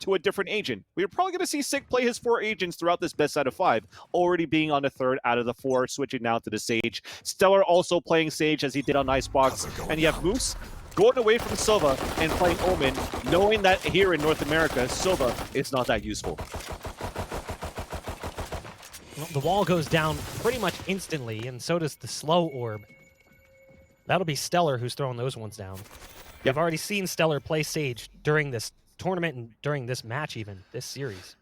to a different agent. We're probably going to see Sick play his 4 agents throughout this best out of 5, already being on the 3rd out of the 4, switching now to the Sage. Stellar also playing Sage as he did on Icebox, and you have Moose going away from Silva and playing Omen, knowing that here in North America, Silva is not that useful. Well, the wall goes down pretty much instantly, and so does the slow orb. That'll be Stellar who's throwing those ones down. You've already seen Stellar play Sage during this tournament and during this match even, this series.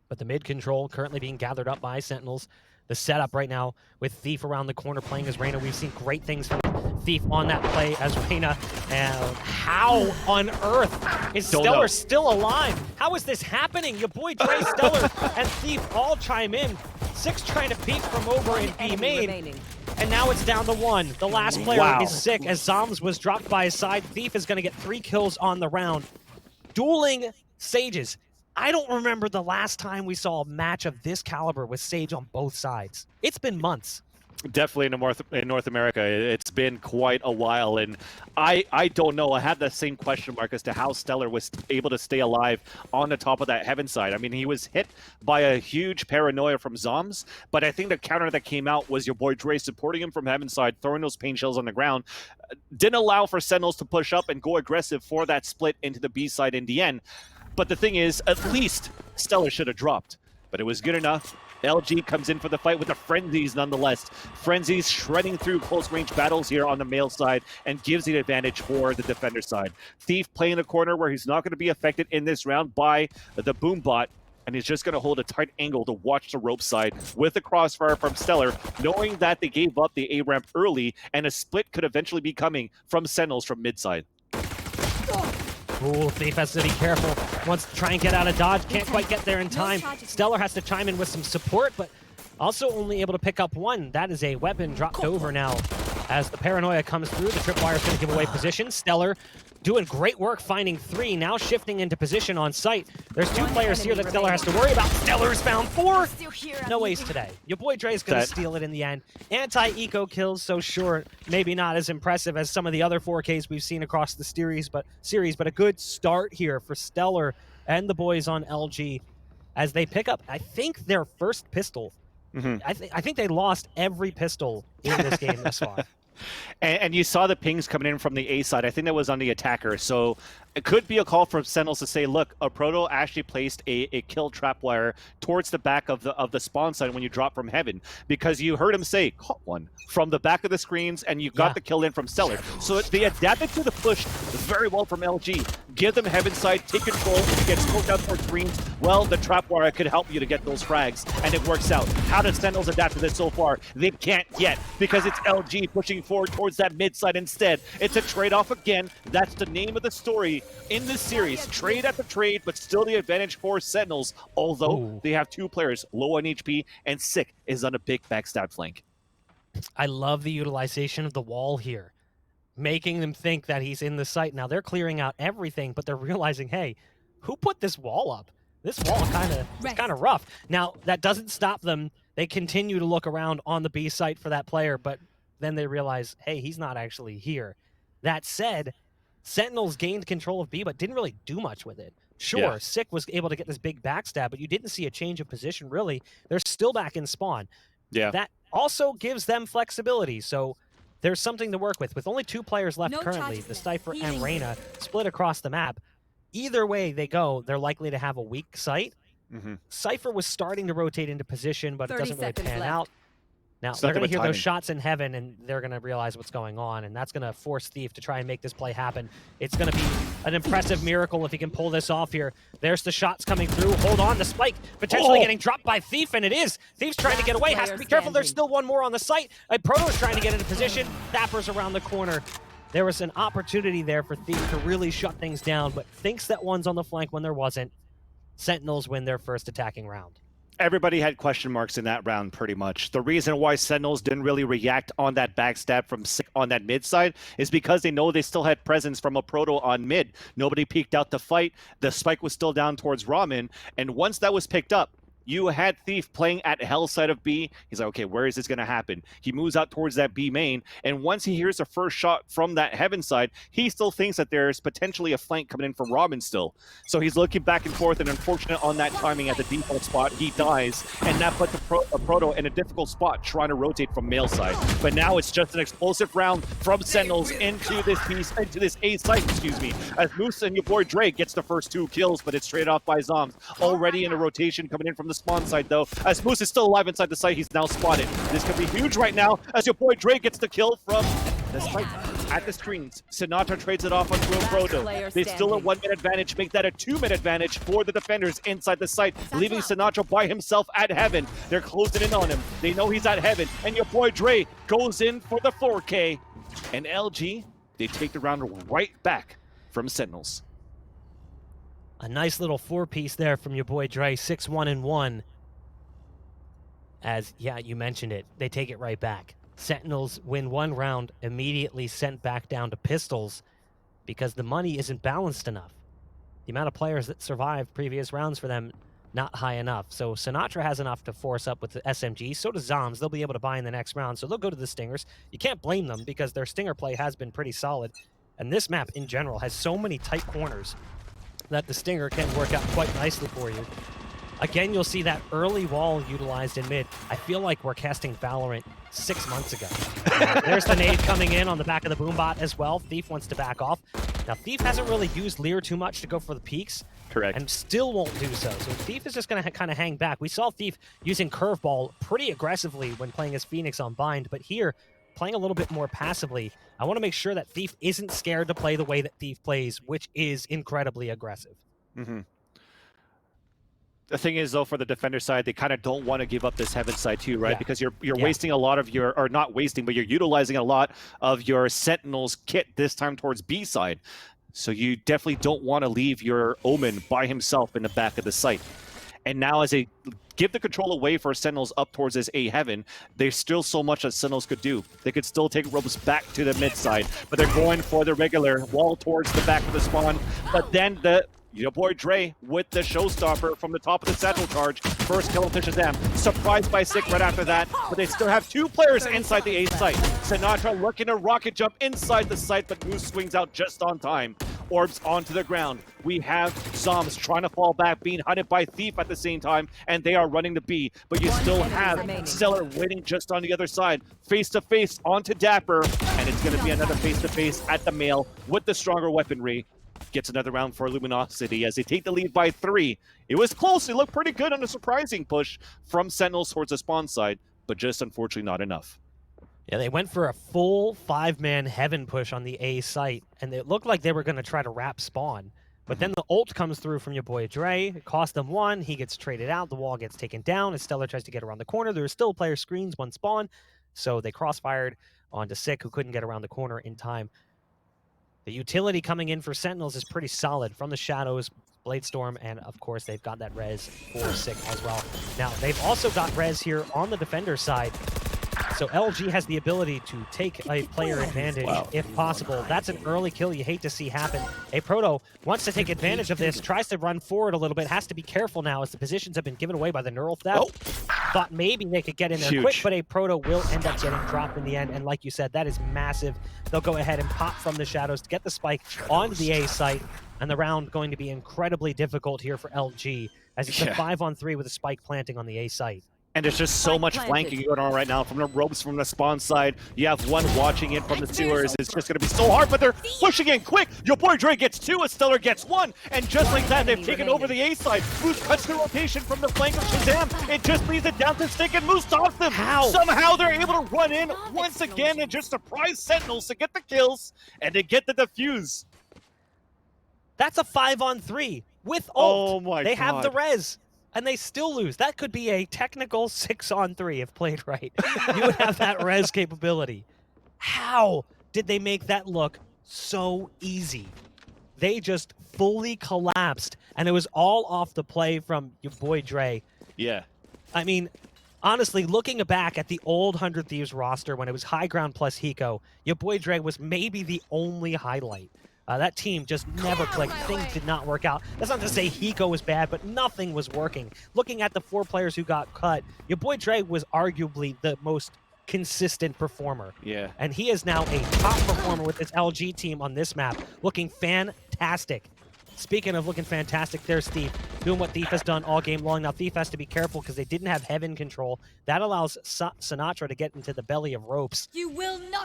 But the mid control currently being gathered up by Sentinels. The setup right now with Thief around the corner playing as Reyna. We've seen great things from Thief on that play as Reyna. And how on earth is Stellar still alive? How is this happening? Your boy Dre, Stellar, and Thief all chime in. Six trying to peek from over in B main. And now it's down to 1. The last player is Sick as Zombs was dropped by his side. Thief is going to get 3 kills on the round. Dueling Sages. I don't remember the last time we saw a match of this caliber with Sage on both sides. It's been months. Definitely in North America, it's been quite a while, and I don't know. I had that same question mark as to how Stellar was able to stay alive on the top of that heaven side. I mean, he was hit by a huge paranoia from Zombs, but I think the counter that came out was your boy Dre supporting him from heaven side, throwing those pain shells on the ground. Didn't allow for Sentinels to push up and go aggressive for that split into the B side in the end. But the thing is, at least Stellar should have dropped, but it was good enough. LG comes in for the fight with the Frenzies nonetheless. Frenzies shredding through close range battles here on the male side and gives the advantage for the defender side. Thief playing a corner where he's not going to be affected in this round by the boom bot, and he's just going to hold a tight angle to watch the rope side with the crossfire from Stellar, knowing that they gave up the A ramp early and a split could eventually be coming from Sentinels from mid side. Ooh, Thief has to be careful. Wants to try and get out of dodge. Can't quite get there in time. Stellar has to chime in with some support, but also only able to pick up 1. That is a weapon dropped over now. As the paranoia comes through, the tripwire's going to give away position. Stellar doing great work finding 3, now shifting into position on site. There's 2 players here that Stellar has to worry about. Stellar's found 4. No ace today. Your boy Dre's going to steal it in the end. Anti-eco kills, so sure, maybe not as impressive as some of the other 4Ks we've seen across the series, but a good start here for Stellar and the boys on LG as they pick up, I think, their first pistol. I think they lost every pistol in this game thus far. And you saw the pings coming in from the A side. I think that was on the attacker. So it could be a call from Sentinels to say, look, a Proto actually placed a kill trap wire towards the back of the spawn side when you drop from heaven, because you heard him say, caught one from the back of the screens, and you got the kill in from Stellar. So they adapted to the push very well from LG. Give them heaven side, take control, get smoked out towards screens. Well, the trap wire could help you to get those frags, and it works out. How does Sentinels adapt to this so far? They can't yet, because it's LG pushing forward towards that mid side instead. It's a trade-off again. That's the name of the story in this series. Trade at the trade, but still the advantage for Sentinels, although they have 2 players low on HP, and Sick is on a big backstab flank. I love the utilization of the wall here, making them think that he's in the site. Now they're clearing out everything, but they're realizing, hey, who put this wall up? This wall kind of rough. Now, that doesn't stop them. They continue to look around on the B site for that player, but then they realize, hey, he's not actually here. That said, Sentinels gained control of B, but didn't really do much with it. Sure, Sick was able to get this big backstab, but you didn't see a change of position, really. They're still back in spawn. Yeah. That also gives them flexibility, so there's something to work with. With only 2 players left currently, the Cypher and Reyna, split across the map. Either way they go, they're likely to have a weak site. Cypher was starting to rotate into position, but it doesn't really pan out. Now, they're going to hear those shots in heaven, and they're going to realize what's going on, and that's going to force Thief to try and make this play happen. It's going to be an impressive miracle if he can pull this off here. There's the shots coming through. Hold on, the spike potentially getting dropped by Thief, and it is. Thief's trying to get away, has to be careful. There's still 1 more on the site. Proto's trying to get into position. Dapr's around the corner. There was an opportunity there for Thief to really shut things down, but thinks that one's on the flank when there wasn't. Sentinels win their first attacking round. Everybody had question marks in that round, pretty much. The reason why Sentinels didn't really react on that backstab from Sick on that mid side is because they know they still had presence from a Proto on mid. Nobody peeked out to fight. The spike was still down towards Ramen, and once that was picked up, you had Thief playing at hell side of B. He's like, okay, where is this going to happen? He moves out towards that B main, and once he hears the first shot from that heaven side, he still thinks that there's potentially a flank coming in from Robin still. So he's looking back and forth, and unfortunate on that timing at the default spot, he dies, and that put the Proto in a difficult spot trying to rotate from male side. But now it's just an explosive round from Sentinels into this A site, excuse me, as Moose and your boy Dre gets the first 2 kills, but it's traded off by Zombs. Already in a rotation coming in from the spawn side though, as Moose is still alive inside the site. He's now spotted. This could be huge right now as your boy Dre gets the kill from the spike at the screens. Sinatraa trades it off onto a Proto. They still a 1-minute advantage, make that a 2-minute advantage for the defenders inside the site, leaving Sinatraa by himself at heaven. They're closing in on him. They know he's at heaven, and your boy Dre goes in for the 4K. And LG, they take the round right back from Sentinels. A nice little 4-piece there from your boy Dre, 6-1-1. As, yeah, you mentioned it, they take it right back. Sentinels win 1 round, immediately sent back down to pistols because the money isn't balanced enough. The amount of players that survived previous rounds for them, not high enough. So Sinatraa has enough to force up with the SMG. So does Zombs. They'll be able to buy in the next round. So they'll go to the Stingers. You can't blame them because their Stinger play has been pretty solid. And this map in general has so many tight corners that the Stinger can work out quite nicely for you. Again, you'll see that early wall utilized in mid. I feel like we're casting Valorant 6 months ago. There's the nade coming in on the back of the boombot as well. Thief wants to back off. Now, Thief hasn't really used Lear too much to go for the peaks. Correct. And still won't do so. So Thief is just going to kind of hang back. We saw Thief using Curveball pretty aggressively when playing as Phoenix on Bind, but here, playing a little bit more passively. I want to make sure that Thief isn't scared to play the way that Thief plays, which is incredibly aggressive. Mm-hmm. The thing is, though, for the defender side, they kind of don't want to give up this heaven side too, right? Yeah. Because you're wasting a lot of your, or not wasting, but you're utilizing a lot of your Sentinels kit this time towards B side. So you definitely don't want to leave your Omen by himself in the back of the site. And now as they give the control away for Sentinels up towards this A heaven, there's still so much that Sentinels could do. They could still take ropes back to the mid side, but they're going for the regular wall towards the back of the spawn. But then your boy Dre with the showstopper from the top of the satchel charge. First kill to Shazam. Surprised by Sick right after that, but they still have 2 players inside the A site. Sinatraa looking to rocket jump inside the site, but Moose swings out just on time. Orbs onto the ground. We have Zombs trying to fall back, being hunted by Thief at the same time, and they are running to B. But you still have Stellar waiting just on the other side. Face-to-face onto dapr, and it's going to be another face-to-face at the male with the stronger weaponry. Gets another round for Luminosity as they take the lead by 3. It was close. It looked pretty good on a surprising push from Sentinels towards the spawn side, but just unfortunately not enough. Yeah, they went for a full 5-man heaven push on the A site, and it looked like they were going to try to wrap spawn. But then the ult comes through from your boy Dre. It cost them 1. He gets traded out. The wall gets taken down as Stellar tries to get around the corner. There were still player screens, 1 spawn, so they crossfired onto Sick, who couldn't get around the corner in time. The utility coming in for Sentinels is pretty solid from the shadows, Bladestorm, and of course they've got that res for Sick as well. Now, they've also got res here on the defender side. So LG has the ability to take a player advantage if possible. That's an early kill you hate to see happen. A Proto wants to take advantage of this, tries to run forward a little bit, has to be careful now as the positions have been given away by the neural theft. Thought maybe they could get in there quick, but a Proto will end up getting dropped in the end. And like you said, that is massive. They'll go ahead and pop from the shadows to get the spike onto the A site. And the round going to be incredibly difficult here for LG as it's a 5-on-3 with a spike planting on the A site. And there's just so much flanking going on right now from the ropes from the spawn side. You have 1 watching in from the sewers. It's just going to be so hard, but they're pushing in quick. Your boy Dre gets 2, a Stellar gets 1. And just like that, they've taken over the A side. Moose cuts the rotation from the flank of Shazam. It just leaves it down to Stick, and Moose stops them. How? Somehow they're able to run in once again and just surprise Sentinels to get the kills and to get the defuse. That's a 5-on-3 with ult. Oh my God. They have the res. And they still lose. That could be a technical 6-on-3 if played right. You would have that res capability. How did they make that look so easy? They just fully collapsed, and it was all off the play from your boy Dre. Yeah. I mean, honestly, looking back at the old 100 Thieves roster when it was High Ground plus Hiko, your boy Dre was maybe the only highlight. That team just never clicked. Things did not work out. That's not to say Hiko was bad, but nothing was working. Looking at the 4 players who got cut, your boy Dre was arguably the most consistent performer. Yeah. And he is now a top performer with this LG team on this map, looking fantastic. Speaking of looking fantastic, there's Thief, doing what Thief has done all game long. Now, Thief has to be careful because they didn't have Heaven control. That allows Sinatraa to get into the belly of ropes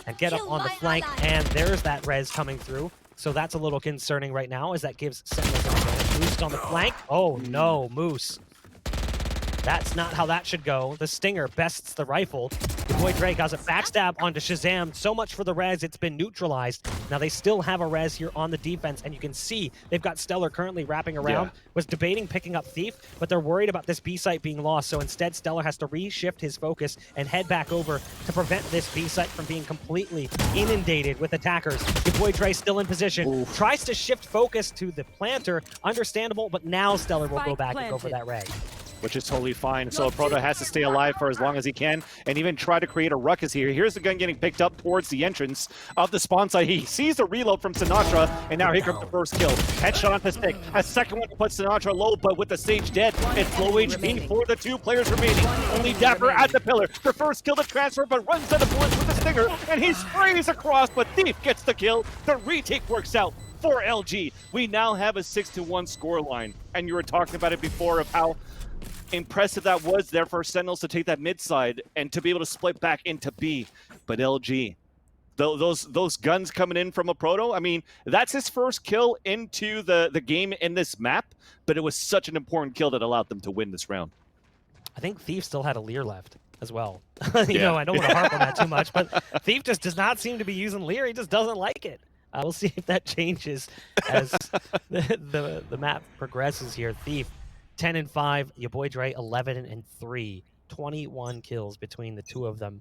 and get up on the flank, and there's that res coming through. So that's a little concerning right now, as that gives Sentinels an advantage. Moose on the flank. Oh, no, Moose. That's not how that should go. The Stinger bests the rifle. Your boy Drake has a backstab onto Shahzam. So much for the res. It's been neutralized. Now they still have a res here on the defense, and you can see they've got Stellar currently wrapping around. Was debating picking up Thief, but they're worried about this B site being lost. So instead, Stellar has to reshift his focus and head back over to prevent this B site from being completely inundated with attackers. Your boy Dre still in position. Oof. Tries to shift focus to the planter. Understandable, but now Stellar will go back and go for that res. Which is totally fine. So Proto has to stay alive for as long as he can and even try to create a ruckus here. Here's the gun getting picked up towards the entrance of the spawn site. He sees the reload from Sinatraa, and now here comes the first kill. Headshot on the stick. A second one to put Sinatraa low, but with the stage dead, it's low HP for the 2 players remaining. Only dapr at the pillar. The first kill to transfer, but runs out of bullets with the Stinger, and he sprays across, but Thief gets the kill. The retake works out for LG. We now have a 6-1 scoreline, and you were talking about it before of how impressive that was there for Sentinels to take that mid side and to be able to split back into B. But LG, those guns coming in from a Proto, I mean, that's his first kill into the game in this map, but it was such an important kill that allowed them to win this round. I think Thief still had a Lear left as well. You know, I don't want to harp on that too much, but Thief just does not seem to be using Lear. He just doesn't like it. We'll see if that changes as the map progresses here. Thief 10-5, your boy Dre 11-3, 21 kills between the 2 of them.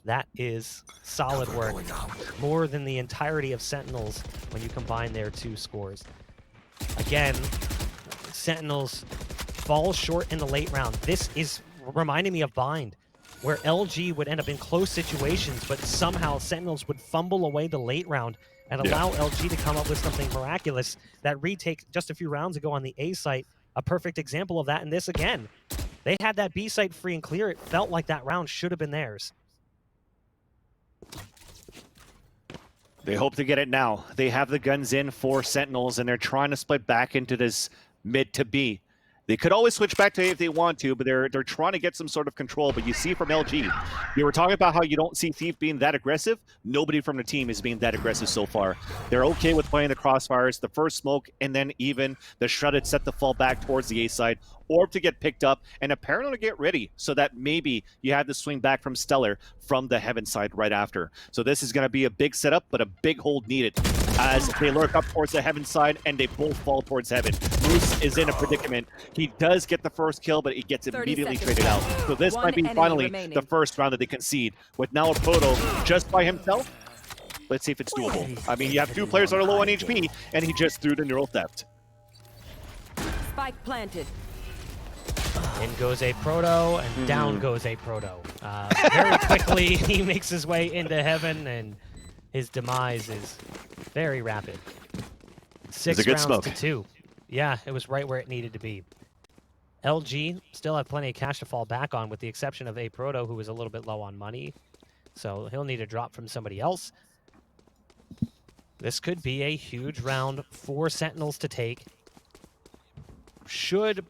That is solid work, more than the entirety of Sentinels when you combine their 2 scores. Again, Sentinels fall short in the late round. This is reminding me of Bind, where LG would end up in close situations, but somehow Sentinels would fumble away the late round and allow LG to come up with something miraculous. That retake just a few rounds ago on the A site, a perfect example of that. And this again, they had that B site free and clear. It felt like that round should have been theirs. They hope to get it now. They have the guns in for Sentinels, and they're trying to split back into this mid to B. They could always switch back to A if they want to, but they're trying to get some sort of control. But you see from LG, you were talking about how you don't see Thief being that aggressive. Nobody from the team is being that aggressive so far. They're okay with playing the crossfires, the first smoke, and then even the shredded set to fall back towards the A side, orb to get picked up, and a parallel to get ready so that maybe you have the swing back from Stellar from the Heaven side right after. So this is going to be a big setup, but a big hold needed as they lurk up towards the Heaven side, and they both fall towards Heaven. Moose is in a predicament. He does get the first kill, but he gets immediately traded out. So this might be finally the first round that they concede, with now a Proto just by himself. Let's see if it's doable. I mean, you have 2 players that are low on HP, and he just threw the neural theft. Spike planted. In goes a Proto, and down goes a Proto. Very quickly, he makes his way into Heaven, and his demise is very rapid. 6 rounds to 2. Yeah, it was right where it needed to be. LG still have plenty of cash to fall back on, with the exception of a Proto, who is a little bit low on money. So he'll need a drop from somebody else. This could be a huge round for Sentinels to take. Should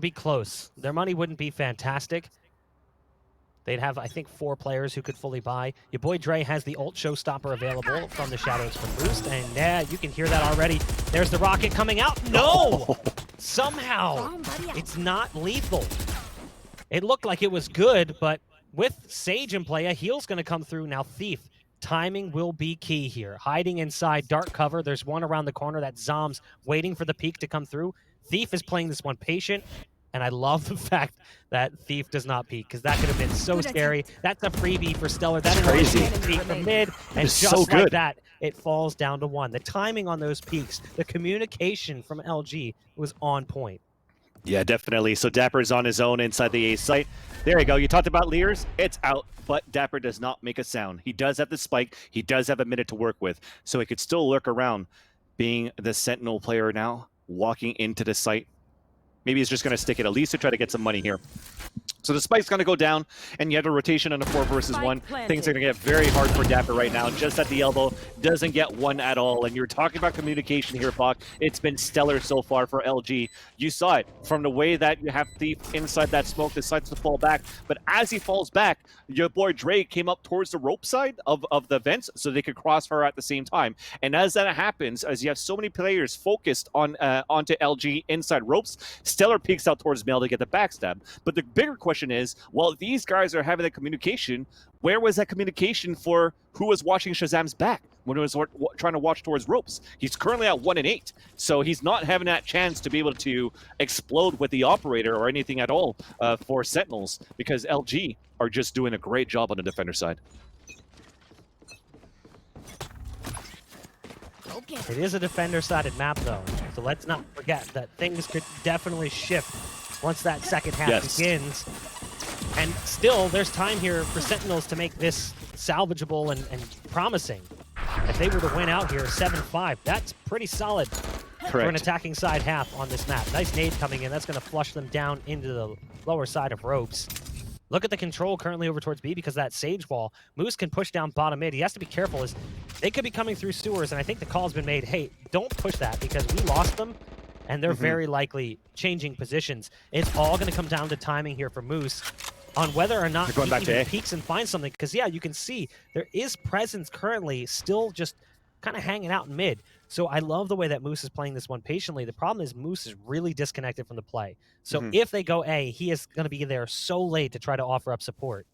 be close. Their money wouldn't be fantastic. They'd have, I think, 4 players who could fully buy. Your boy Dre has the ult showstopper available from the Shadows from Boost, and yeah, you can hear that already. There's the rocket coming out. No! Somehow, it's not lethal. It looked like it was good, but with Sage in play, a heal's going to come through. Now, Thief, timing will be key here. Hiding inside dark cover. There's one around the corner. That's Zombs waiting for the peek to come through. Thief is playing this one patient, and I love the fact that Thief does not peek, because that could have been so scary. That's a freebie for Stellar. That is crazy. From mid, and just so like that, it falls down to 1. The timing on those peaks, the communication from LG was on point. Yeah, definitely. So dapr is on his own inside the A site. There you go. You talked about Leers. It's out, but dapr does not make a sound. He does have the spike. He does have a minute to work with, so he could still lurk around. Being the Sentinel player now, walking into the site. Maybe he's just going to stick it at least to try to get some money here. So the spike's going to go down, and you have a rotation on a 4 versus 1. Things are going to get very hard for dapr right now. Just at the elbow, doesn't get one at all. And you're talking about communication here, Bach. It's been stellar so far for LG. You saw it from the way that you have Thief inside that smoke, decides to fall back. But as he falls back, your boy Dre came up towards the rope side of the vents so they could cross her at the same time. And as that happens, as you have so many players focused on onto LG inside ropes, Stellar peeks out towards Mel to get the backstab. But the bigger question is, well, these guys are having that communication. Where was that communication for who was watching Shahzam's back when he was trying to watch towards ropes? He's currently at 1 and 8, so he's not having that chance to be able to explode with the operator or anything at all for Sentinels, because LG are just doing a great job on the defender side. It is a defender-sided map, though, so let's not forget that things could definitely shift once that second half begins. And still, there's time here for Sentinels to make this salvageable and promising. If they were to win out here 7-5, that's pretty solid for an attacking side half on this map. Nice nade coming in. That's going to flush them down into the lower side of ropes. Look at the control currently over towards B because that Sage wall. Moose can push down bottom mid. He has to be careful as they could be coming through sewers, and I think the call's been made, hey, don't push that because we lost them, and they're very likely changing positions. It's all going to come down to timing here for Moose on whether or not he even peeks and finds something. Because, yeah, you can see there is presence currently still just kind of hanging out in mid. So I love the way that Moose is playing this one patiently. The problem is Moose is really disconnected from the play. So if they go A, he is going to be there so late to try to offer up support.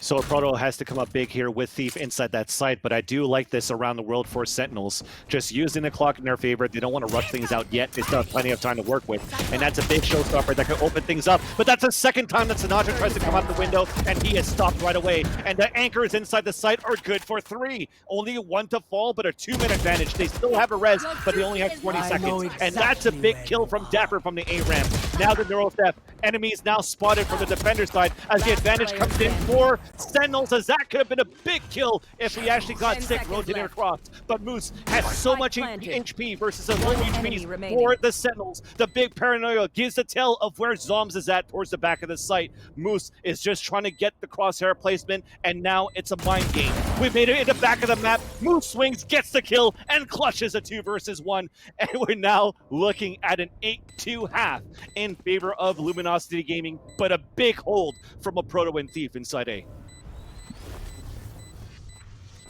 So Proto has to come up big here with Thief inside that site, but I do like this around the world for Sentinels. Just using the clock in their favor. They don't want to rush things out yet. They still have plenty of time to work with. And that's a big showstopper that could open things up. But that's the second time that Sinatraa tries to come out the window, and he is stopped right away. And the anchors inside the site are good for 3. Only 1 to fall, but a 2-minute advantage. They still have a res, but they only have 20 seconds. And that's a big kill from dapr from the A-ramp. Now the neural theft. Enemies now spotted from the defender side as the advantage comes in for Sentinels, as that could have been a big kill if he actually got sick rotating across. But Moose has so much HP versus a low HP for the Sentinels. The big paranoia gives the tell of where Zombs is at towards the back of the site. Moose is just trying to get the crosshair placement, and now it's a mind game. We made it in the back of the map. Moose swings, gets the kill, and clutches a 2 versus 1. And we're now looking at an 8-2 half in favor of Luminosity Gaming, but a big hold from a Proto and Thief inside A.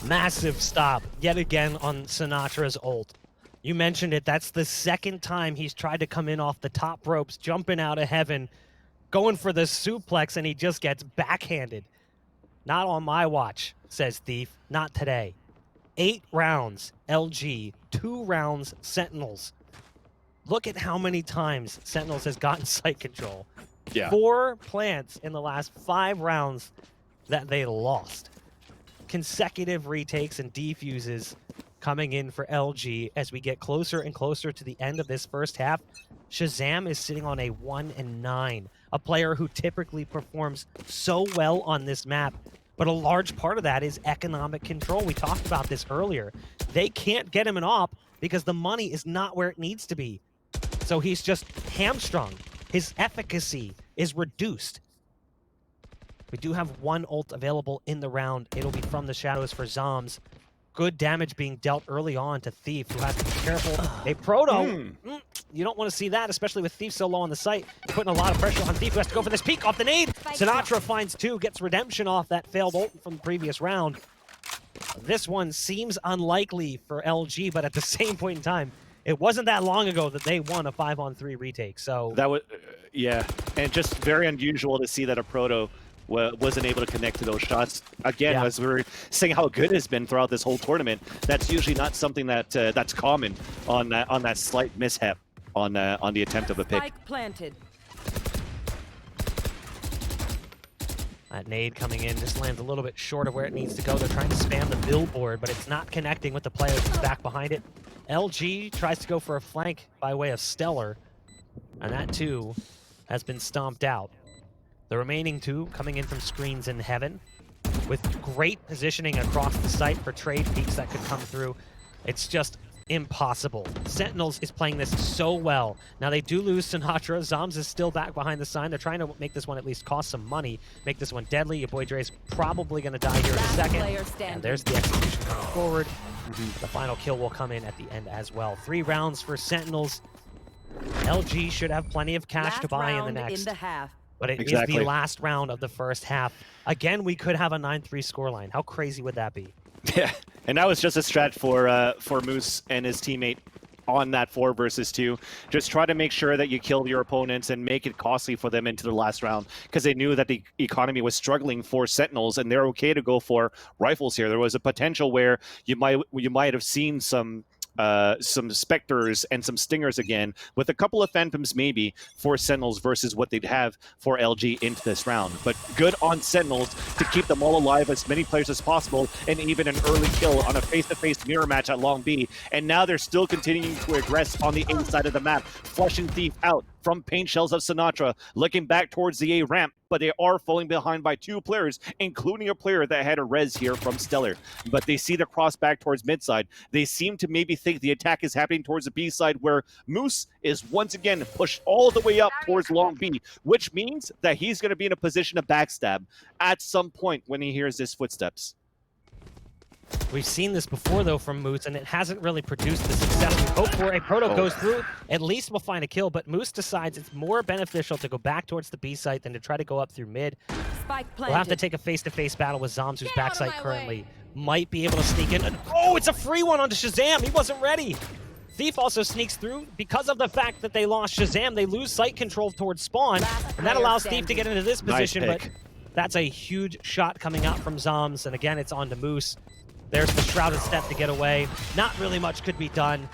Massive stop yet again on Sinatra's ult. You mentioned it, that's the second time he's tried to come in off the top ropes, jumping out of heaven, going for the suplex, and he just gets backhanded. Not on my watch, says Thief, not today. 8 rounds LG, 2 rounds Sentinels. Look at how many times Sentinels has gotten site control. 4 plants in the last 5 rounds that they lost. Consecutive retakes and defuses coming in for LG as we get closer and closer to the end of this first half. Shahzam is sitting on a 1 and 9, a player who typically performs so well on this map, but a large part of that is economic control. We talked about this earlier. They can't get him an op because the money is not where it needs to be. So he's just hamstrung. His efficacy is reduced. We do have 1 ult available in the round. It'll be from the shadows for Zombs. Good damage being dealt early on to Thief, who has to be careful. A Proto, you don't want to see that, especially with Thief so low on the site. Putting a lot of pressure on Thief, who has to go for this peek off the nade. Sinatraa finds 2, gets redemption off that failed ult from the previous round. This one seems unlikely for LG, but at the same point in time, it wasn't that long ago that they won a 5-on-3 retake. So that was, yeah, and just very unusual to see that a Proto wasn't able to connect to those shots. Again, as we were saying how good it's been throughout this whole tournament, that's usually not something that that's common on that slight mishap on the attempt of a pick. Spike planted. That nade coming in just lands a little bit short of where it needs to go. They're trying to spam the billboard, but it's not connecting with the player who's back behind it. LG tries to go for a flank by way of Stellar. And that too has been stomped out. The remaining two coming in from screens in heaven with great positioning across the site for trade peaks that could come through. It's just impossible. Sentinels is playing this so well. Now they do lose Sinatraa. Zombs is still back behind the sign. They're trying to make this one at least cost some money, make this one deadly. Your boy Dre's probably going to die here in a second. And there's the execution coming forward. The final kill will come in at the end as well. 3 rounds for Sentinels. LG should have plenty of cash to buy in the next. But it is the last round of the first half. Again, we could have a 9-3 scoreline. How crazy would that be? Yeah, and that was just a strat for Moose and his teammate on that 4 versus 2. Just try to make sure that you kill your opponents and make it costly for them into the last round, because they knew that the economy was struggling for Sentinels, and they're okay to go for rifles here. There was a potential where you might have seen some Spectres and some Stingers again, with a couple of Phantoms maybe for Sentinels versus what they'd have for LG into this round. But good on Sentinels to keep them all alive, as many players as possible, and even an early kill on a face-to-face mirror match at Long B. And now they're still continuing to aggress on the A side of the map, flushing Thief out from paint shells of Sinatraa, looking back towards the A ramp, but they are falling behind by 2 players, including a player that had a res here from Stellar. But they see the cross back towards mid side. They seem to maybe think the attack is happening towards the B side, where Moose is once again pushed all the way up towards Long B, which means that he's going to be in a position to backstab at some point when he hears his footsteps. We've seen this before, though, from Moose, and it hasn't really produced the success we hoped for. A Proto goes through, at least we'll find a kill, but Moose decides it's more beneficial to go back towards the B site than to try to go up through mid. We'll have to take a face-to-face battle with Zombs, whose backside currently might be able to sneak in. Oh, it's a free one onto Shahzam. He wasn't ready. Thief also sneaks through. Because of the fact that they lost Shahzam, they lose site control towards spawn, and that allows Thief to get into this position, but that's a huge shot coming out from Zombs, and again, it's on to Moose. There's the Shrouded Step to get away. Not really much could be done.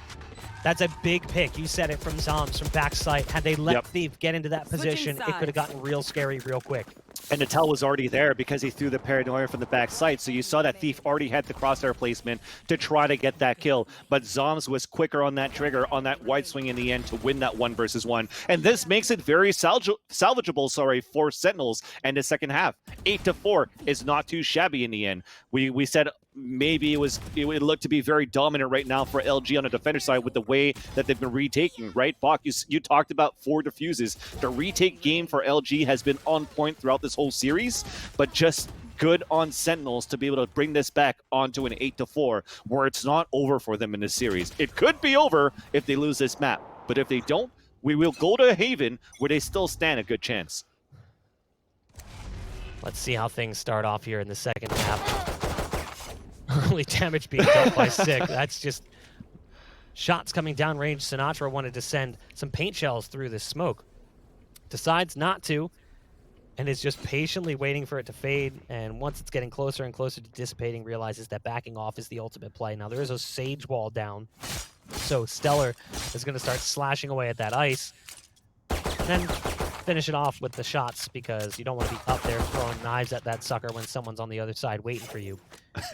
That's a big pick. You said it, from Zombs, from backside. Had they let Thief get into that position, it could have gotten real scary real quick. And the tell was already there because he threw the paranoia from the backside. So you saw that Thief already had the crosshair placement to try to get that kill. But Zombs was quicker on that trigger, on that wide swing in the end to win that 1 versus 1. And this makes it very salvageable, for Sentinels and the second half. 8-4 is not too shabby in the end. We said maybe it would look to be very dominant right now for LG on the defender side with the way that they've been retaking, right? Bach, you talked about 4 defuses. The retake game for LG has been on point throughout this whole series, but just good on Sentinels to be able to bring this back onto an 8-4, where it's not over for them in this series. It could be over if they lose this map, but if they don't, we will go to Haven, where they still stand a good chance. Let's see how things start off here in the second half. Early damage being dealt by Sick. That's just shots coming downrange. Sinatraa wanted to send some paint shells through this smoke. Decides not to, and is just patiently waiting for it to fade. And once it's getting closer and closer to dissipating, realizes that backing off is the ultimate play. Now there is a Sage wall down, so Stellar is going to start slashing away at that ice. And then finish it off with the shots, because you don't want to be up there throwing knives at that sucker when someone's on the other side waiting for you.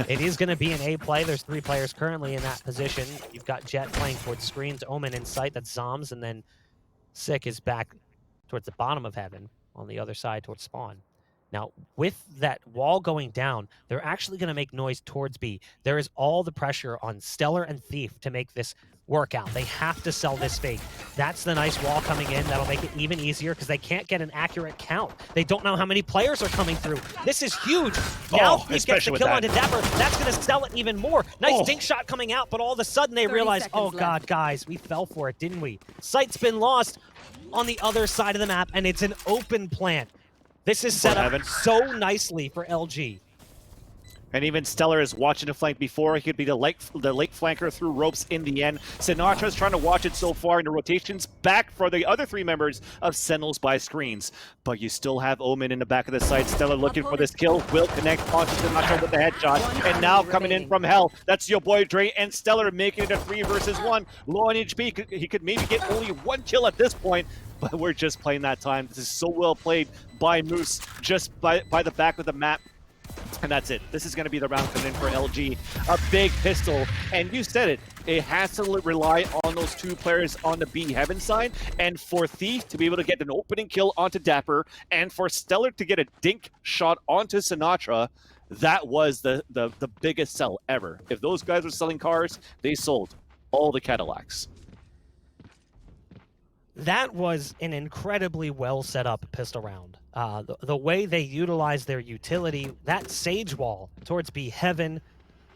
It is going to be an A play. There's 3 players currently in that position. You've got Jet playing towards screens, Omen in sight, that's Zombs, and then Sick is back towards the bottom of Heaven on the other side towards spawn. Now, with that wall going down, they're actually going to make noise towards B. There is all the pressure on Stellar and Thief to make this work out. They have to sell this fake. That's the nice wall coming in. That'll make it even easier, because they can't get an accurate count. They don't know how many players are coming through. This is huge. Now Thief gets the kill onto dapr. That's going to sell it even more. Nice dink shot coming out, but all of a sudden they realize, oh god, guys, we fell for it, didn't we? Sight's been lost on the other side of the map, and it's an open plant. This is set up so nicely for LG. And even Stellar is watching the flank before. He could be the late flanker through ropes in the end. Sinatra's trying to watch it so far in the rotations. Back for the other 3 members of Sentinels by screens. But you still have Omen in the back of the site. Stellar looking for this kill. Will connect onto Sinatraa with the headshot. And now coming in from hell, that's your boy Dre and Stellar making it a 3 versus 1. Low on HP. He could maybe get only 1 kill at this point. But we're just playing that time. This is so well played by Moose, just by the back of the map. And that's it. This is going to be the round coming in for LG. A big pistol. And you said it. It has to rely on those two players on the B Heaven side. And for Thief to be able to get an opening kill onto dapr. And for Stellar to get a dink shot onto Sinatraa. That was the biggest sell ever. If those guys were selling cars, they sold all the Cadillacs. That was an incredibly well set up pistol round. The way they utilized their utility, that Sage Wall towards B Heaven,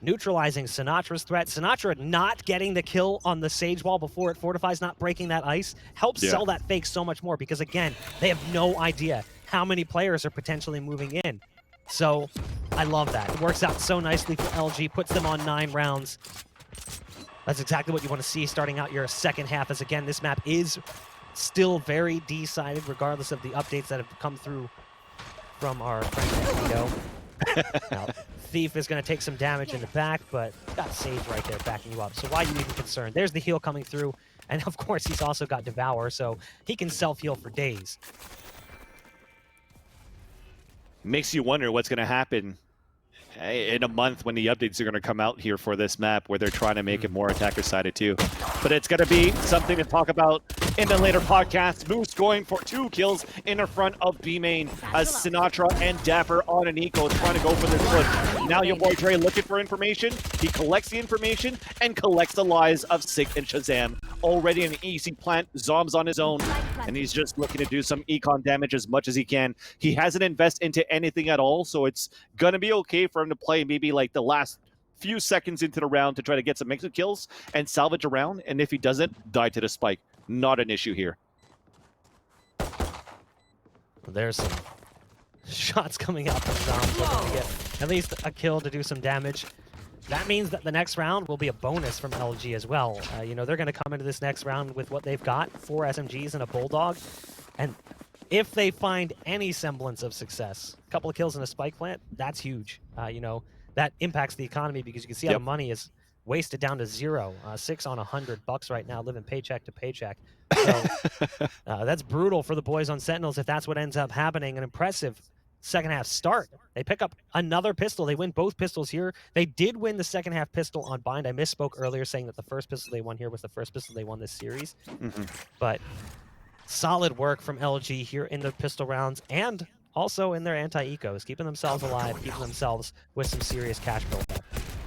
neutralizing Sinatra's threat. Sinatraa not getting the kill on the Sage Wall before it fortifies, not breaking that ice, helps sell that fake so much more because, again, they have no idea how many players are potentially moving in. So I love that. It works out so nicely for LG, puts them on 9 rounds. That's exactly what you want to see starting out your second half, as again, this map is still very D-sided, regardless of the updates that have come through from our friend Vito. Now, Thief is going to take some damage in the back, but got Sage right there backing you up. So why are you even concerned? There's the heal coming through, and of course he's also got Devour, so he can self-heal for days. Makes you wonder what's going to happen in a month when the updates are going to come out here for this map, where they're trying to make it more attacker-sided too. But it's going to be something to talk about in the later podcast. Moose going for 2 kills in the front of B main as Sinatraa and dapr on an eco trying to go for this push. Now your boy Dre looking for information. He collects the information and collects the lies of Sick and Shahzam. Already an easy plant, Zombs on his own, and he's just looking to do some econ damage as much as he can. He hasn't invested into anything at all, so it's going to be okay for him to play maybe like the last few seconds into the round to try to get some exit kills and salvage a round, and if he doesn't, die to the spike. Not an issue here. There's some shots coming out from Zombs looking to get at least a kill to do some damage. That means that the next round will be a bonus from LG as well. You know, they're going to come into this next round with what they've got, 4 SMGs and a Bulldog. And if they find any semblance of success, a couple of kills in a spike plant, that's huge. You know, that impacts the economy because you can see how the money is wasted down to 0. 6 on $100 right now, living paycheck to paycheck. So that's brutal for the boys on Sentinels if that's what ends up happening. An impressive second half start. They pick up another pistol. They win both pistols here. They did win the second half pistol on Bind. I misspoke earlier saying that the first pistol they won here was the first pistol they won this series. But solid work from LG here in the pistol rounds and also in their anti-ecos, keeping themselves alive, keeping themselves with some serious cash build-up.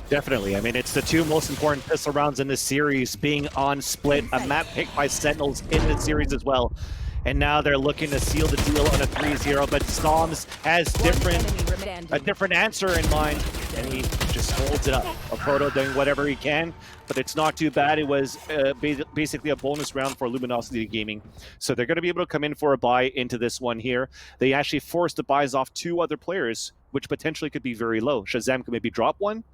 Definitely. I mean, it's the 2 most important pistol rounds in this series, being on split, a map picked by Sentinels in this series as well. And now they're looking to seal the deal on a 3-0, but Zombs has a different answer in mind, and he just holds it up. A Proto doing whatever he can, but it's not too bad. It was basically a bonus round for Luminosity Gaming. So they're going to be able to come in for a buy into this one here. They actually forced the buys off 2 other players, which potentially could be very low. Shahzam could maybe drop one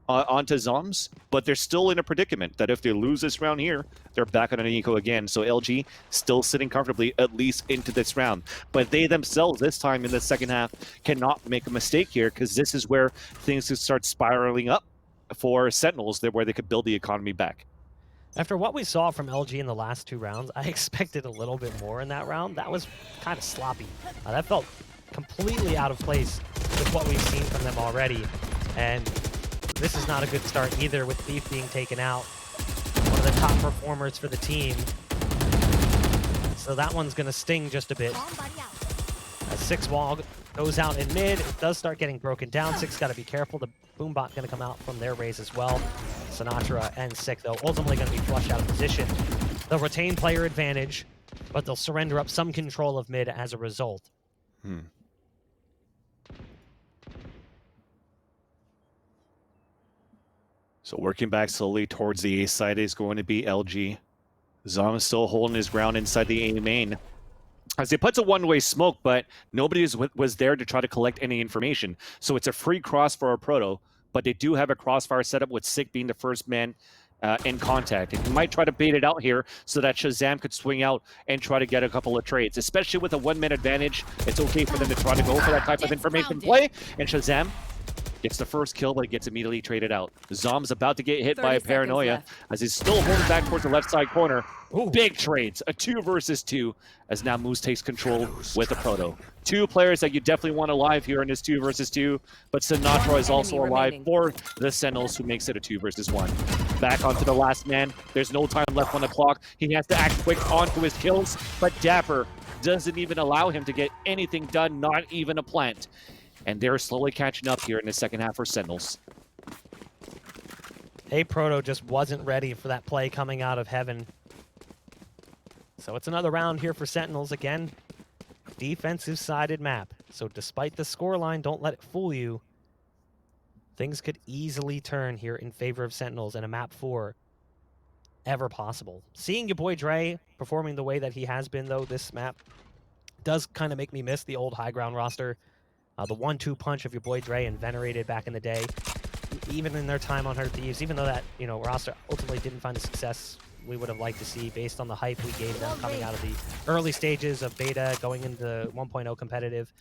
onto Zombs, but they're still in a predicament that if they lose this round here, they're back on an eco again. So LG still sitting comfortably at least into this round. But they themselves this time in the second half cannot make a mistake here, because this is where things could start spiraling up for Sentinels, where they could build the economy back. After what we saw from LG in the last 2 rounds, I expected a little bit more in that round. That was kind of sloppy. That felt completely out of place with what we've seen from them already. And this is not a good start either, with Thief being taken out. One of the top performers for the team. So that one's going to sting just a bit. 6 wall goes out in mid. It does start getting broken down. 6 got to be careful. The Boombot going to come out from their raise as well. Sinatraa and Sick, though, ultimately going to be flushed out of position. They'll retain player advantage, but they'll surrender up some control of mid as a result. So working back slowly towards the A side is going to be LG. Zom is still holding his ground inside the A main, as he puts a one-way smoke, but nobody was there to try to collect any information. So it's a free cross for our Proto, but they do have a crossfire setup with Sick being the first man in contact. And he might try to bait it out here so that Shahzam could swing out and try to get a couple of trades. Especially with a 1-man advantage, it's okay for them to try to go for that type of information play. And Shahzam Gets the first kill, but gets immediately traded out. Zombs about to get hit 30 by a seconds paranoia left. as he's still holding back towards the left side corner. Ooh. Big trades, a 2 versus 2, as now Moose takes control with the Proto. 2 players that you definitely want alive here in this 2 versus 2, but Sinatraa One is also enemy alive remaining. for the Sentinels, who makes it a 2 versus 1. Back onto the last man. There's no time left on the clock. He has to act quick onto his kills, but dapr doesn't even allow him to get anything done, not even a plant. And they're slowly catching up here in the second half for Sentinels. Hey, Proto just wasn't ready for that play coming out of heaven. So it's another round here for Sentinels again. Defensive-sided map. So despite the scoreline, don't let it fool you. Things could easily turn here in favor of Sentinels in a map 4 ever possible. Seeing your boy Dre performing the way that he has been, though, this map does kind of make me miss the old high ground roster. The 1-2 punch of your boy Dre and Venerated back in the day. Even in their time on Herd Thieves, even though that, roster ultimately didn't find the success we would have liked to see based on the hype we gave them coming out of the early stages of beta, going into 1.0 competitive.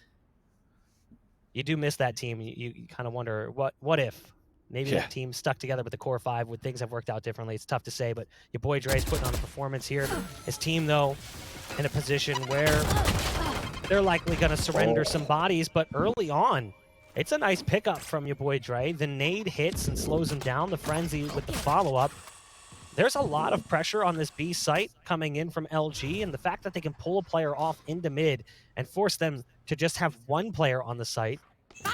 You do miss that team. You kind of wonder, what if? Maybe that team stuck together with the core 5, would things have worked out differently? It's tough to say, but your boy Dre's putting on a performance here. His team, though, in a position where they're likely going to surrender some bodies, but early on, it's a nice pickup from your boy Dre. The nade hits and slows him down. The frenzy with the follow-up. There's a lot of pressure on this B site coming in from LG, and the fact that they can pull a player off into mid and force them to just have one player on the site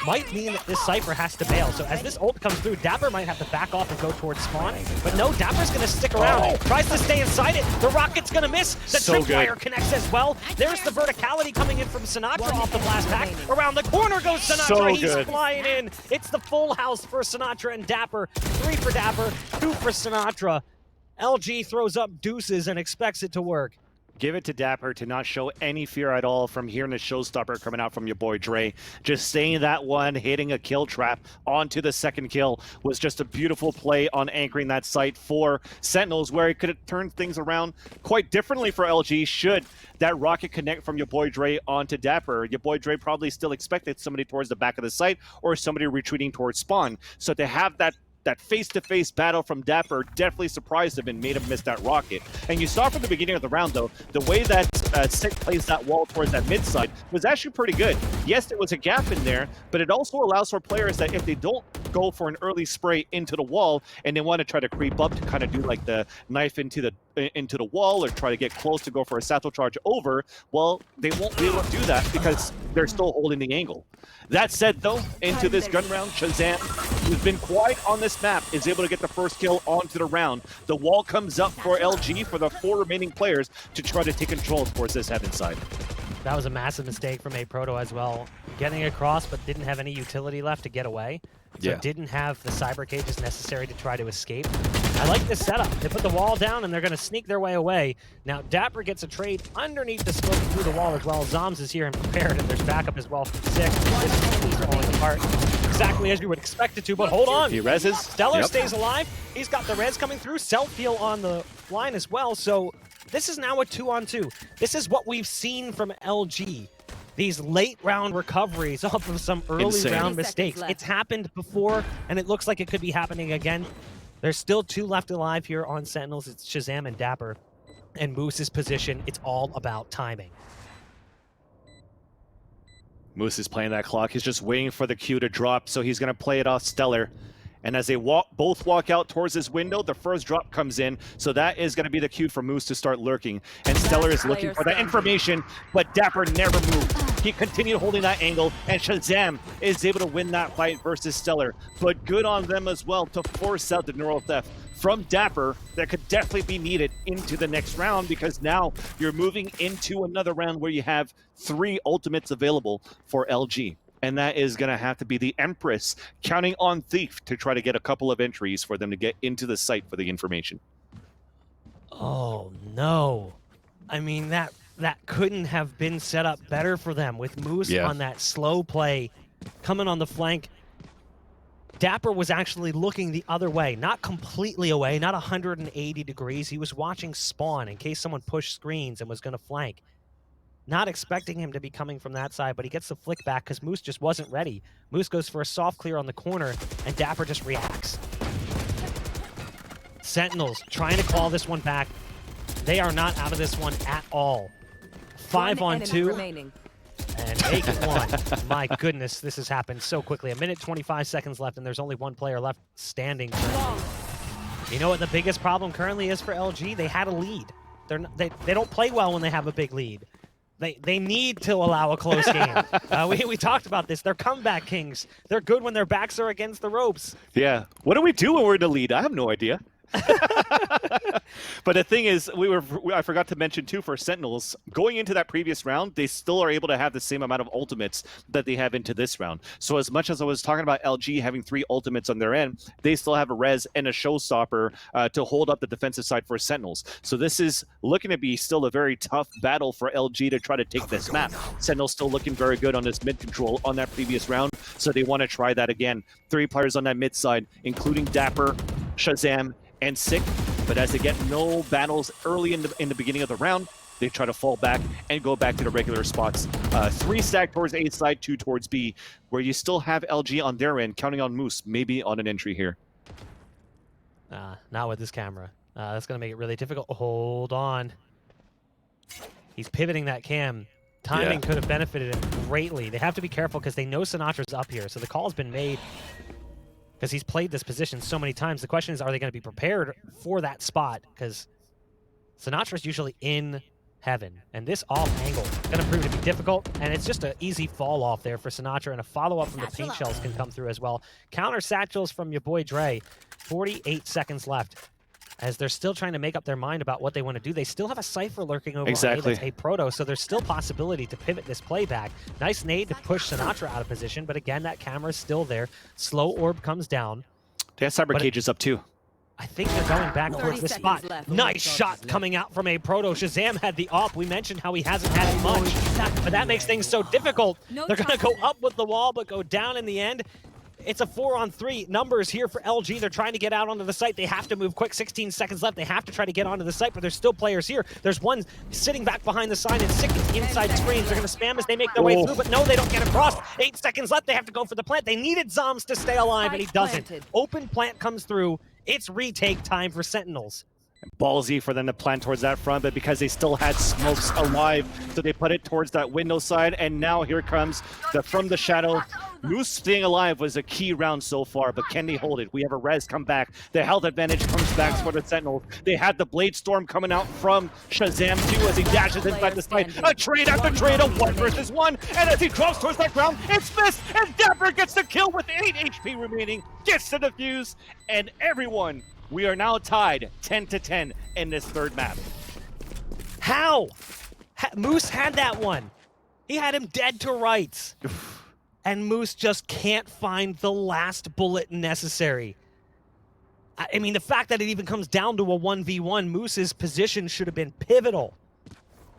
might mean that this Cypher has to bail. So as this ult comes through, dapr might have to back off and go towards spawn. But no, dapr's going to stick around. Tries to stay inside it. The rocket's going to miss. The tripwire connects as well. There's the verticality coming in from Sinatraa off the blast pack. Around the corner goes Sinatraa. He's flying in. It's the full house for Sinatraa and dapr. 3 for dapr, 2 for Sinatraa. LG throws up deuces and expects it to work. Give it to dapr to not show any fear at all from hearing a showstopper coming out from your boy Dre. Just saying that one, hitting a kill trap onto the second kill was just a beautiful play on anchoring that site for Sentinels, where it could have turned things around quite differently for LG should that rocket connect from your boy Dre onto dapr. Your boy Dre probably still expected somebody towards the back of the site or somebody retreating towards spawn. So to have that face-to-face battle from dapr definitely surprised him and made him miss that rocket. And you saw from the beginning of the round, though, the way that Sick plays that wall towards that mid side was actually pretty good. Yes, there was a gap in there, but it also allows for players that if they don't go for an early spray into the wall and they want to try to creep up to kind of do like the knife into the wall or try to get close to go for a satchel charge over, well, they won't be able to do that because they're still holding the angle. That said, though, into this gun round, Shahzam, who's been quiet on this map, is able to get the first kill onto the round. The wall comes up for LG for the 4 remaining players to try to take control towards this heaven side. That was a massive mistake from Proto as well. Getting across, but didn't have any utility left to get away. So didn't have the cyber cages necessary to try to escape. I like this setup. They put the wall down and they're going to sneak their way away. Now dapr gets a trade underneath the smoke through the wall as well. Zombs is here and prepared, and there's backup as well from Sick. This is falling apart exactly as you would expect it to, but hold on. He reses. Stellar stays alive. He's got the res coming through. Self-heal on the line as well. So this is now a 2-on-2. This is what we've seen from LG. These late round recoveries off of some early round mistakes. It's happened before, and it looks like it could be happening again. There's still 2 left alive here on Sentinels. It's Shahzam and dapr. And Moose's position, it's all about timing. Moose is playing that clock. He's just waiting for the cue to drop, so he's going to play it off Stellar. And as they both walk out towards this window, the first drop comes in. So that is going to be the cue for Moose to start lurking. And Stellar is looking for that information, but dapr never moved. He continued holding that angle, and Shahzam is able to win that fight versus Stellar. But good on them as well to force out the neural theft from dapr that could definitely be needed into the next round, because now you're moving into another round where you have 3 ultimates available for LG. And that is going to have to be the Empress counting on Thief to try to get a couple of entries for them to get into the site for the information. Oh, no. I mean, that couldn't have been set up better for them with Moose on that slow play coming on the flank. dapr was actually looking the other way, not completely away, not 180 degrees. He was watching spawn in case someone pushed screens and was going to flank. Not expecting him to be coming from that side, but he gets the flick back because Moose just wasn't ready. Moose goes for a soft clear on the corner, and dapr just reacts. Sentinels trying to call this one back. They are not out of this one at all. 5 on 2. Remaining. And make it 1. My goodness, this has happened so quickly. 1minute 25 seconds left, and there's only one player left standing. You know what the biggest problem currently is for LG? They had a lead. They don't play well when they have a big lead. They need to allow a close game. We talked about this. They're comeback kings. They're good when their backs are against the ropes. Yeah. What do we do when we're in the lead? I have no idea. But the thing is, I forgot to mention too, for Sentinels, going into that previous round, they still are able to have the same amount of ultimates that they have into this round. So as much as I was talking about LG having 3 ultimates on their end, they still have a res and a showstopper to hold up the defensive side for Sentinels. So this is looking to be still a very tough battle for LG to try to take this map. Sentinels still looking very good on this mid control on that previous round, so they want to try that again. 3 players on that mid side, including dapr, shahzam, and Sick, but as they get no battles early in the beginning of the round, they try to fall back and go back to the regular spots. 3 stack towards A side, 2 towards B, where you still have LG on their end, counting on Moose, maybe on an entry here. Not with this camera. That's going to make it really difficult. Hold on. He's pivoting that cam. Timing could have benefited him greatly. They have to be careful because they know Sinatra's up here, so the call has been made. Because he's played this position so many times. The question is, are they going to be prepared for that spot? Because Sinatra's usually in heaven. And this off angle is going to prove to be difficult. And it's just an easy fall off there for Sinatraa. And a follow-up from the paint shells can come through as well. Counter satchels from your boy Dre. 48 seconds left. As they're still trying to make up their mind about what they want to do. They still have a Cypher lurking over exactly. A proto, so there's still possibility to pivot this play back. Nice nade to push Sinatraa out of position, but again, that camera's still there. Slow orb comes down. They have cyber cages up too. I think they're going back towards the spot. Nice shot coming out from a proto. shahzam had the op. We mentioned how he hasn't had much, but that makes things so difficult. They're going to go up with the wall, but go down in the end. It's a 4-on-3 numbers here for LG. They're trying to get out onto the site. They have to move quick. 16 seconds left. They have to try to get onto the site, but there's still players here. There's one sitting back behind the sign and Sick inside screens. They're going to spam as they make their way through, but no, they don't get across. 8 seconds left. They have to go for the plant. They needed zombs to stay alive, and he doesn't. Open plant comes through. It's retake time for Sentinels. Ballsy for them to plant towards that front, but because they still had smokes alive, so they put it towards that window side, and now here comes the from the shadow. Moose staying alive was a key round so far, but can they hold it? We have a res come back. The health advantage comes back for the Sentinels. They had the Blade Storm coming out from shahzam too as he dashes inside the site. A trade after trade, a 1 versus 1, and as he drops towards that ground, it's missed, and dapr gets the kill with 8 HP remaining, gets the defuse, and everyone, we are now tied 10-10 in this 3rd map. How? Moose had that one. He had him dead to rights. And Moose just can't find the last bullet necessary. I mean, the fact that it even comes down to a 1v1, Moose's position should have been pivotal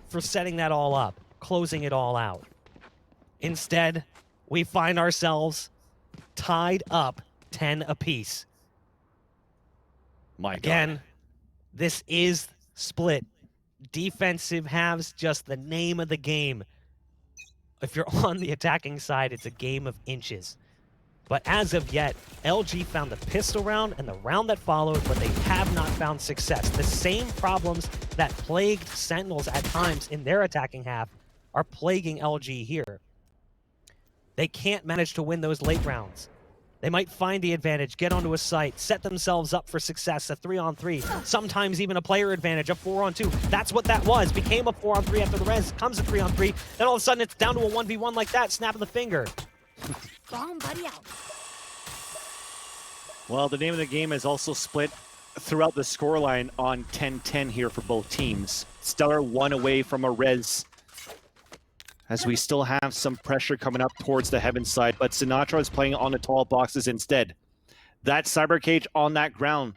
for setting that all up, closing it all out. Instead, we find ourselves tied up 10 apiece. Again, this is split. Defensive halves, just the name of the game. If you're on the attacking side, it's a game of inches. But as of yet, LG found the pistol round and the round that followed, but they have not found success. The same problems that plagued Sentinels at times in their attacking half are plaguing LG here. They can't manage to win those late rounds. They might find the advantage, get onto a site, set themselves up for success, a 3-on-3, sometimes even a player advantage, a 4-on-2. That's what that was. Became a 4-on-3 after the res, comes a 3-on-3, then all of a sudden it's down to a 1v1 like that, snap of the finger. Bomb buddy out. Well, the name of the game is also split throughout the scoreline on 10-10 here for both teams. Stellar 1 away from a res, as we still have some pressure coming up towards the heaven side, but Sinatraa is playing on the tall boxes instead. That cyber cage on that ground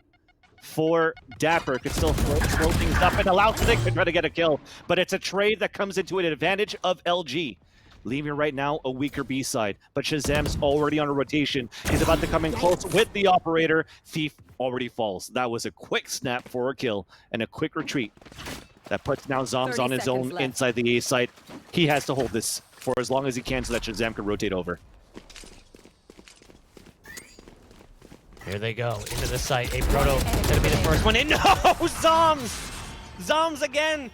for dapr could still throw things up and allow Sick to try to get a kill, but it's a trade that comes into an advantage of LG, leaving right now a weaker B side. But shahzam's already on a rotation. He's about to come in close with the operator. Thief already falls. That was a quick snap for a kill and a quick retreat. That puts now zombs on his own inside the A site. he has to hold this for as long as he can so that shahzam can rotate over. Here they go into the site. A proto gonna be the first one in. No, zombs! Zombs again,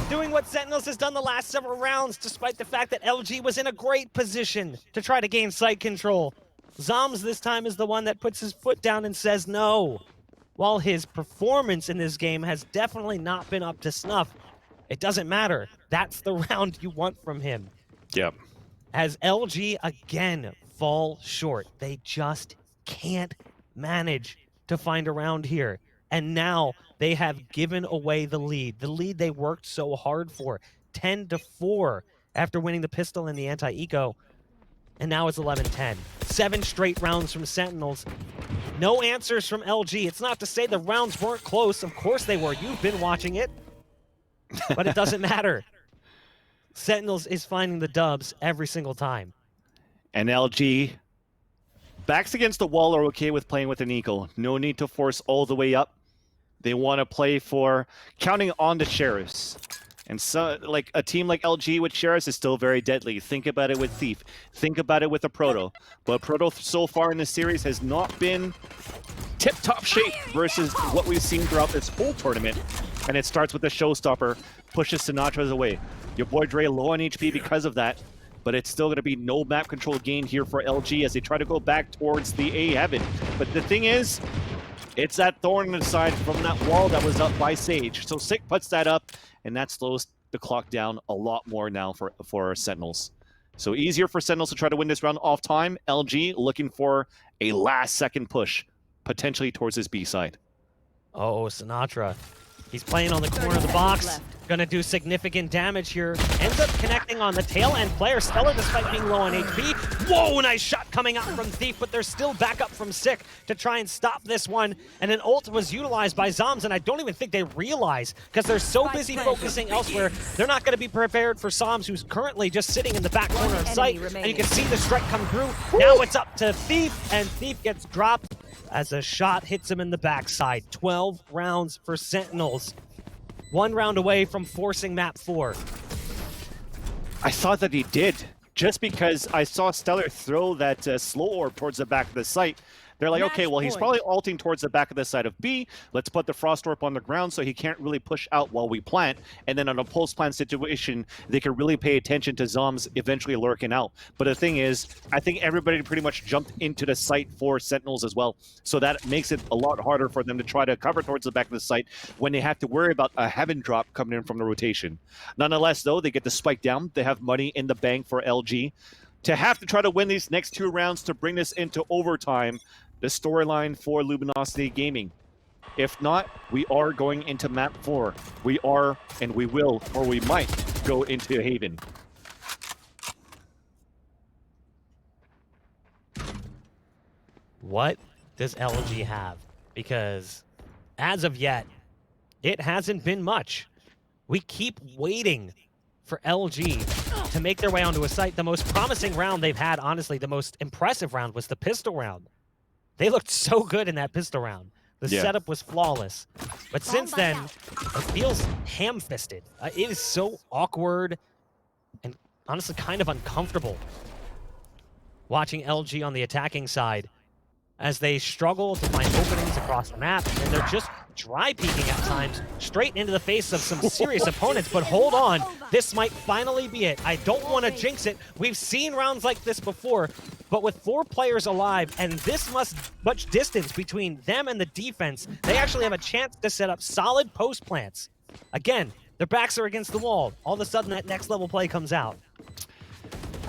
doing what Sentinels has done the last several rounds, despite the fact that LG was in a great position to try to gain site control. Zombs this time is the one that puts his foot down and says no. While his performance in this game has definitely not been up to snuff, it doesn't matter. That's the round you want from him. Yep. As LG again fall short, they just can't manage to find a round here. And now they have given away the lead they worked so hard for. 10-4 after winning the pistol and the anti-eco. And now it's 11-10. 7 straight rounds from Sentinels. No answers from LG. It's not to say the rounds weren't close. Of course they were. You've been watching it. But it doesn't matter. Sentinels is finding the dubs every single time. And LG, backs against the wall, are okay with playing with an eco. No need to force all the way up. They want to play for counting on the sheriffs. And so, like, a team like LG with sheriffs is still very deadly. Think about it with Thief. Think about it with a Proto. But Proto so far in this series has not been tip-top shape versus what we've seen throughout this whole tournament. And it starts with the showstopper, pushes Sinatra's away. Your boy Dre low on HP because of that. But it's still going to be no map control gain here for LG as they try to go back towards the A heaven. But the thing is, it's that thorn in the side from that wall that was up by Sage. So Sick puts that up, and that slows the clock down a lot more now for Sentinels. So easier for Sentinels to try to win this round off time. LG looking for a last-second push, potentially towards his B side. Oh, Sinatraa. He's playing on the corner of the box. Gonna do significant damage here. Ends up connecting on the tail end player. Stellar, despite being low on HP. Whoa, nice shot coming out from Thief, but there's still backup from Sick to try and stop this one. And an ult was utilized by Zombs, and I don't even think they realize, because they're so busy focusing elsewhere, they're not gonna be prepared for Zombs, who's currently just sitting in the back corner of sight. And you can see the strike come through. Now it's up to Thief, and Thief gets dropped as a shot hits him in the backside. 12 rounds for Sentinels. 1 round away from forcing map 4. I thought that he did, just because I saw Stellar throw that slow orb towards the back of the site. They're like, okay, well, he's probably ulting towards the back of the side of B. Let's put the Frost Orb on the ground so he can't really push out while we plant. And then on a post-plant situation, they can really pay attention to Zombs eventually lurking out. But the thing is, I think everybody pretty much jumped into the site for Sentinels as well. So that makes it a lot harder for them to try to cover towards the back of the site when they have to worry about a heaven drop coming in from the rotation. Nonetheless, though, they get the spike down. They have money in the bank for LG. To have to try to win these next 2 rounds to bring this into overtime, the storyline for Luminosity Gaming. If not, we are going into map 4. We are, and we will, or we might, go into Haven. What does LG have? Because as of yet, it hasn't been much. We keep waiting for LG to make their way onto a site. The most promising round they've had, honestly, the most impressive round was the pistol round. They looked so good in that pistol round. The setup was flawless. But since then, it feels ham-fisted. It is so awkward and honestly kind of uncomfortable watching LG on the attacking side as they struggle to find openings across the map, and they're just dry peeking at times straight into the face of some serious opponents. But hold on, this might finally be it. I don't want to jinx it. We've seen rounds like this before, but with 4 players alive and this much distance between them and the defense, they actually have a chance to set up solid post plants. Again, their backs are against the wall. All of a sudden, that next level play comes out.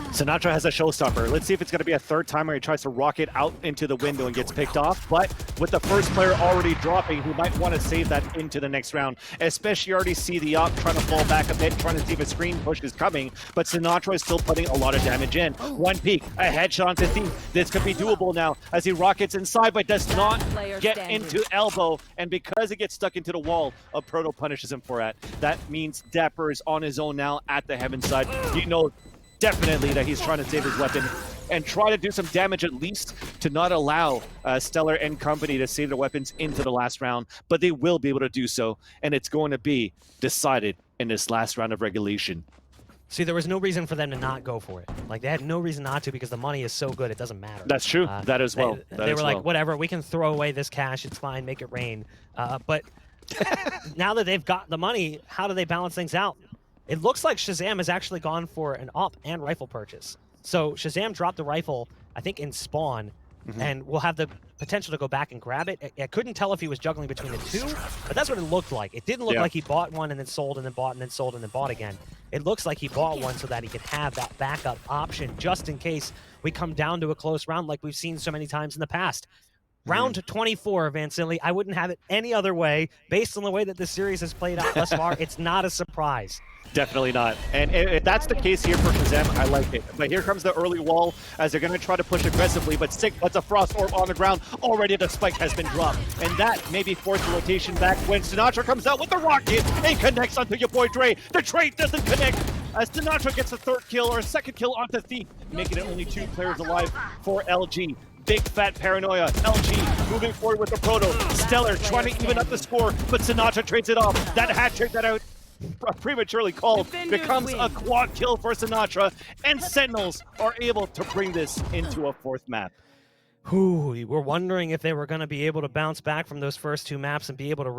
Sinatraa has a showstopper. Let's see if it's going to be a third time where he tries to rocket out into the window and gets picked off. But with the first player already dropping, he might want to save that into the next round. Especially you already see the op trying to fall back a bit, trying to see if a screen push is coming. But Sinatraa is still putting a lot of damage in. 1 peek, a headshot onto Thief. This could be doable now as he rockets inside, but does not get into elbow. And because it gets stuck into the wall, a Proto punishes him for that. That means dapr is on his own now at the heaven side. You know definitely that he's trying to save his weapon and try to do some damage at least to not allow Stellar and company to save their weapons into the last round, but they will be able to do so, and it's going to be decided in this last round of regulation. See, there was no reason for them to not go for it. Like, they had no reason not to because the money is so good, it doesn't matter. That's true. That as well. They were like, whatever, we can throw away this cash. It's fine. Make it rain. But now that they've got the money, how do they balance things out? It looks like Shahzam has actually gone for an op and rifle purchase. So Shahzam dropped the rifle, I think, in spawn, and will have the potential to go back and grab it. I couldn't tell if he was juggling between the two, but that's what it looked like. It didn't look like he bought one and then sold and then bought and then sold and then bought again. It looks like he bought one so that he could have that backup option just in case we come down to a close round like we've seen so many times in the past. Round 24, Vancilli. I wouldn't have it any other way. Based on the way that this series has played out thus far, it's not a surprise. Definitely not. And if that's the case here for Shahzam, I like it. But here comes the early wall as they're going to try to push aggressively, but Sick lets a frost orb on the ground. Already the spike has been dropped. And that maybe forced the rotation back when Sinatraa comes out with the rocket and connects onto your boy Dre. The trade doesn't connect as Sinatraa gets a third kill or a second kill onto Thief, making it only 2 players alive for LG. Big fat paranoia. LG moving forward with the proto. Stellar trying to even up the score, but Sinatraa trades it off. That hat trick that I prematurely called becomes a quad kill for Sinatraa, and Sentinels are able to bring this into a 4th map. We were wondering if they were going to be able to bounce back from those first 2 maps and be able to